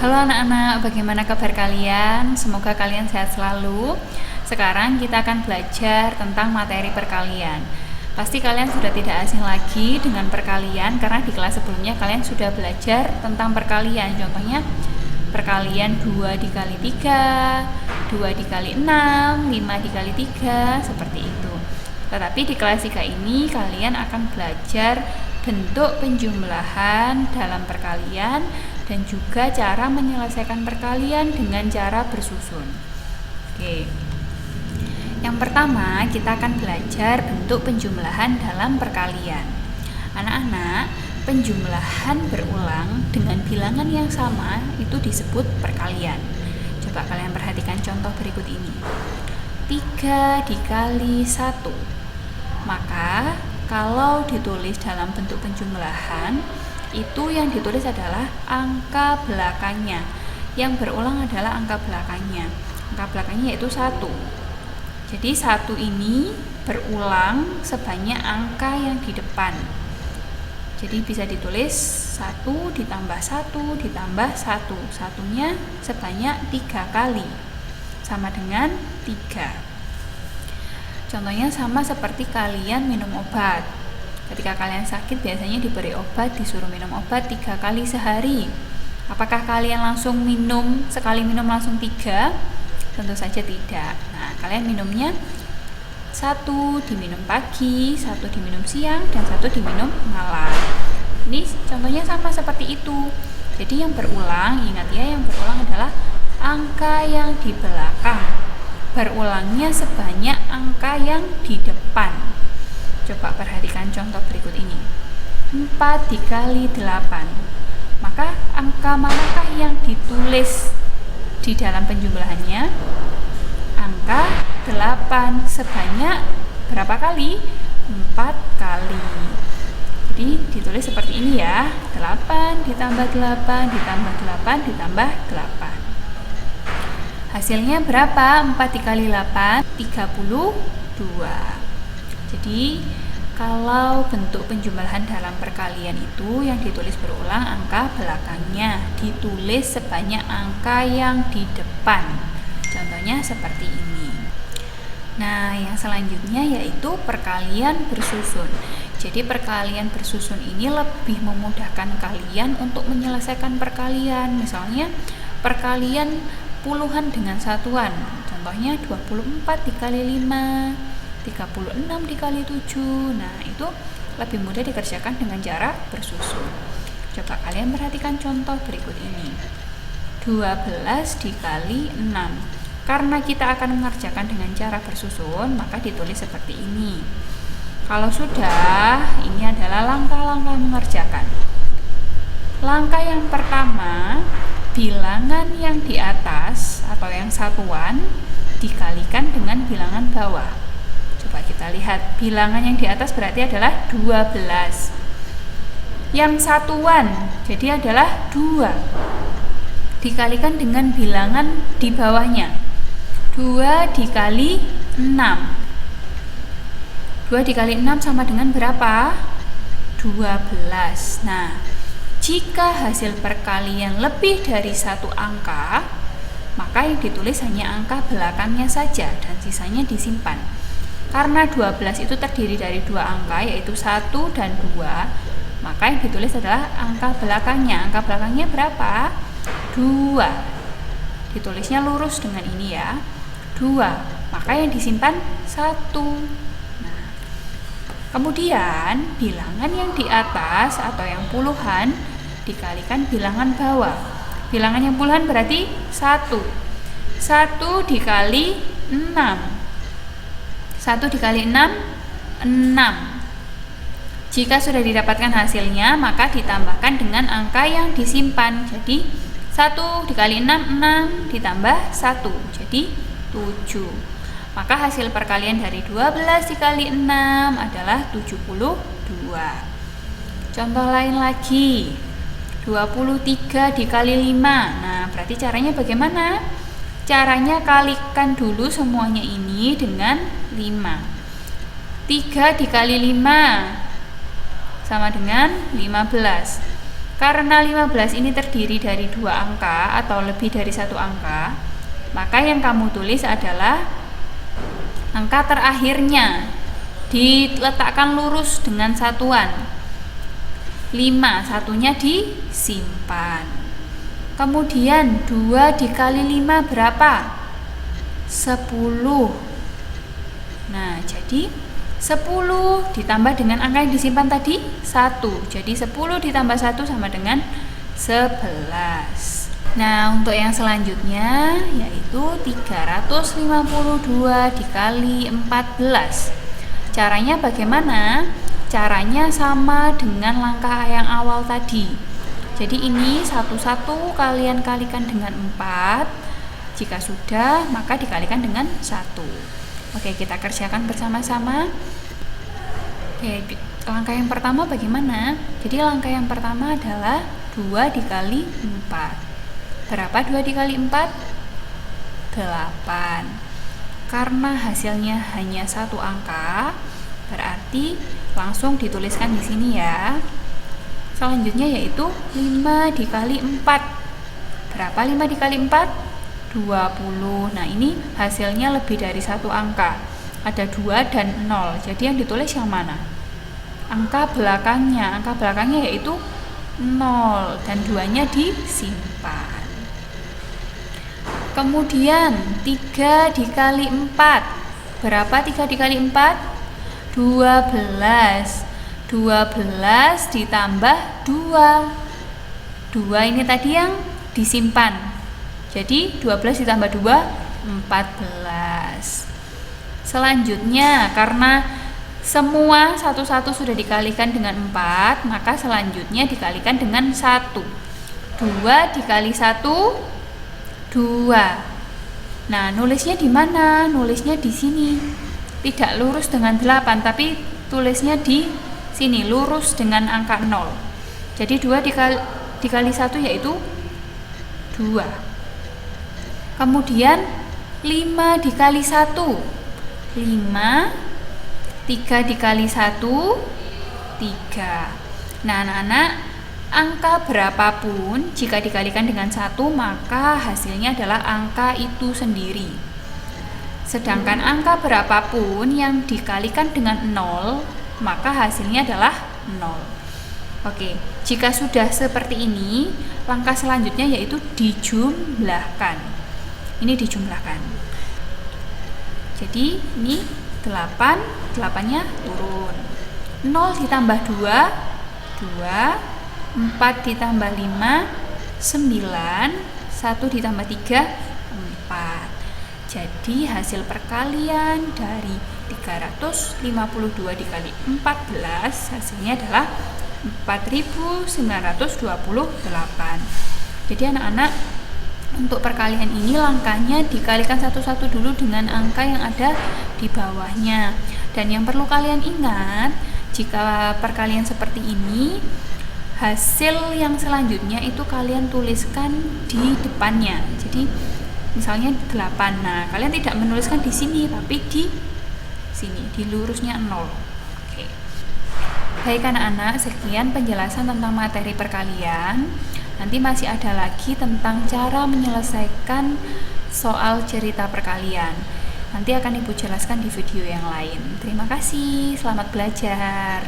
Halo anak-anak, bagaimana kabar kalian? Semoga kalian sehat selalu. Sekarang kita akan belajar tentang materi perkalian. Pasti kalian sudah tidak asing lagi dengan perkalian karena di kelas sebelumnya kalian sudah belajar tentang perkalian. Contohnya perkalian 2 dikali 3, 2 dikali 6, 5 dikali 3, seperti itu. Tetapi di kelas 3 ini kalian akan belajar bentuk penjumlahan dalam perkalian dan juga cara menyelesaikan perkalian dengan cara bersusun. Oke. Yang pertama, kita akan belajar bentuk penjumlahan dalam perkalian. Anak-anak, penjumlahan berulang dengan bilangan yang sama itu disebut perkalian. Coba kalian perhatikan contoh berikut ini. 3 dikali 1. Maka kalau ditulis dalam bentuk penjumlahan, itu yang ditulis adalah angka belakangnya. Yang berulang adalah angka belakangnya. Angka belakangnya yaitu 1. Jadi 1 ini berulang sebanyak angka yang di depan. Jadi bisa ditulis 1 ditambah 1 ditambah 1. Satunya sebanyak 3 kali. Sama dengan 3. Contohnya sama seperti kalian minum obat. Ketika kalian sakit biasanya diberi obat, disuruh minum obat 3 kali sehari. Apakah kalian langsung minum, sekali minum langsung 3? Tentu saja tidak. Nah, kalian minumnya 1 diminum pagi, 1 diminum siang, dan 1 diminum malam. Ini contohnya sama seperti itu. Jadi yang berulang, ingat ya, yang berulang adalah angka yang di belakang. Berulangnya sebanyak angka yang di depan. Coba perhatikan contoh berikut ini. 4 dikali 8. Maka angka manakah yang ditulis di dalam penjumlahannya? Angka 8 sebanyak berapa kali? 4 kali. Jadi ditulis seperti ini ya. 8 ditambah 8 ditambah 8 ditambah 8. Hasilnya berapa? 4 dikali 8, 32. Jadi, kalau bentuk penjumlahan dalam perkalian itu yang ditulis berulang angka belakangnya, ditulis sebanyak angka yang di depan. Contohnya seperti ini. Nah, yang selanjutnya yaitu perkalian bersusun. Jadi, perkalian bersusun ini lebih memudahkan kalian untuk menyelesaikan perkalian. Misalnya, perkalian puluhan dengan satuan. Contohnya 24 dikali 5. 36 dikali 7. Nah, itu lebih mudah dikerjakan dengan cara bersusun. Coba kalian perhatikan contoh berikut ini. 12 dikali 6. Karena kita akan mengerjakan dengan cara bersusun, maka ditulis seperti ini. Kalau sudah, ini adalah langkah-langkah mengerjakan. Langkah yang pertama, bilangan yang di atas atau yang satuan dikalikan dengan bilangan bawah. Coba kita lihat, bilangan yang di atas berarti adalah 12. Yang satuan jadi adalah 2. Dikalikan dengan bilangan di bawahnya. 2 dikali 6. 2 dikali 6 sama dengan berapa? 12. Nah, jika hasil perkalian lebih dari 1 angka, maka yang ditulis hanya angka belakangnya saja dan sisanya disimpan. Karena 12 itu terdiri dari 2 angka, yaitu 1 dan 2, maka yang ditulis adalah angka belakangnya. Angka belakangnya berapa? 2. Ditulisnya lurus dengan ini ya. 2. Maka yang disimpan 1. Nah, kemudian bilangan yang di atas atau yang puluhan dikalikan bilangan bawah. Bilangan yang puluhan berarti 1. 1 dikali 6. 1 dikali 6, 6. Jika sudah didapatkan hasilnya, maka ditambahkan dengan angka yang disimpan. Jadi, 1 dikali 6, 6 ditambah 1. Jadi, 7. Maka hasil perkalian dari 12 dikali 6 adalah 72. Contoh lain lagi. 23 dikali 5. Nah, berarti caranya bagaimana? Caranya kalikan dulu semuanya ini dengan 5. 3 dikali 5 sama dengan 15. Karena 15 ini terdiri dari 2 angka atau lebih dari 1 angka, maka yang kamu tulis adalah angka terakhirnya, diletakkan lurus dengan satuan 5, satunya disimpan. Kemudian 2 dikali 5 berapa? 10. Nah, jadi 10 ditambah dengan angka yang disimpan tadi 1. Jadi 10 ditambah 1 sama dengan 11. Nah, untuk yang selanjutnya yaitu 352 dikali 14. Caranya bagaimana? Caranya sama dengan langkah yang awal tadi. Jadi ini satu-satu kalian kalikan dengan 4. Jika sudah, maka dikalikan dengan 1. Oke, kita kerjakan bersama-sama. Oke, langkah yang pertama bagaimana? Jadi langkah yang pertama adalah 2 dikali 4. Berapa 2 dikali 4? 8. Karena hasilnya hanya 1 angka, berarti langsung dituliskan di sini ya. Selanjutnya yaitu 5 dikali 4. Berapa 5 dikali 4? 20. Nah, ini hasilnya lebih dari 1 angka. Ada 2 dan 0. Jadi yang ditulis yang mana? Angka belakangnya. Angka belakangnya yaitu 0 dan 2-nya disimpan. Kemudian 3 dikali 4. Berapa 3 dikali 4? 12. 12 ditambah 2. 2 ini tadi yang disimpan. Jadi 12 ditambah 2, 14. Selanjutnya, karena semua satu-satu sudah dikalikan dengan 4, maka selanjutnya dikalikan dengan 1. 2 dikali 1, 2. Nah, nulisnya di mana? Nulisnya di sini. Tidak lurus dengan 8, tapi tulisnya di sini, lurus dengan angka 0. Jadi 2 dikali 1 yaitu 2. Kemudian 5 dikali 1. 5. 3 dikali 1, 3. Nah, anak-anak, angka berapapun jika dikalikan dengan 1, maka hasilnya adalah angka itu sendiri. Sedangkan angka berapapun yang dikalikan dengan 0, maka hasilnya adalah 0. Oke, jika sudah seperti ini, langkah selanjutnya yaitu dijumlahkan. Ini dijumlahkan. Jadi ini 8, 8-nya turun. 0 ditambah 2, 2. 4 ditambah 5, 9. 1 ditambah 3, 4. Jadi hasil perkalian dari 352 dikali 14 hasilnya adalah 4928. Jadi anak-anak, untuk perkalian ini langkahnya dikalikan satu-satu dulu dengan angka yang ada di bawahnya. Dan yang perlu kalian ingat, jika perkalian seperti ini, hasil yang selanjutnya itu kalian tuliskan di depannya. Jadi misalnya 8. Nah, kalian tidak menuliskan di sini, tapi di sini, di lurusnya 0. Oke. Baik anak-anak, sekian penjelasan tentang materi perkalian. Nanti masih ada lagi tentang cara menyelesaikan soal cerita perkalian. Nanti akan Ibu jelaskan di video yang lain. Terima kasih, selamat belajar.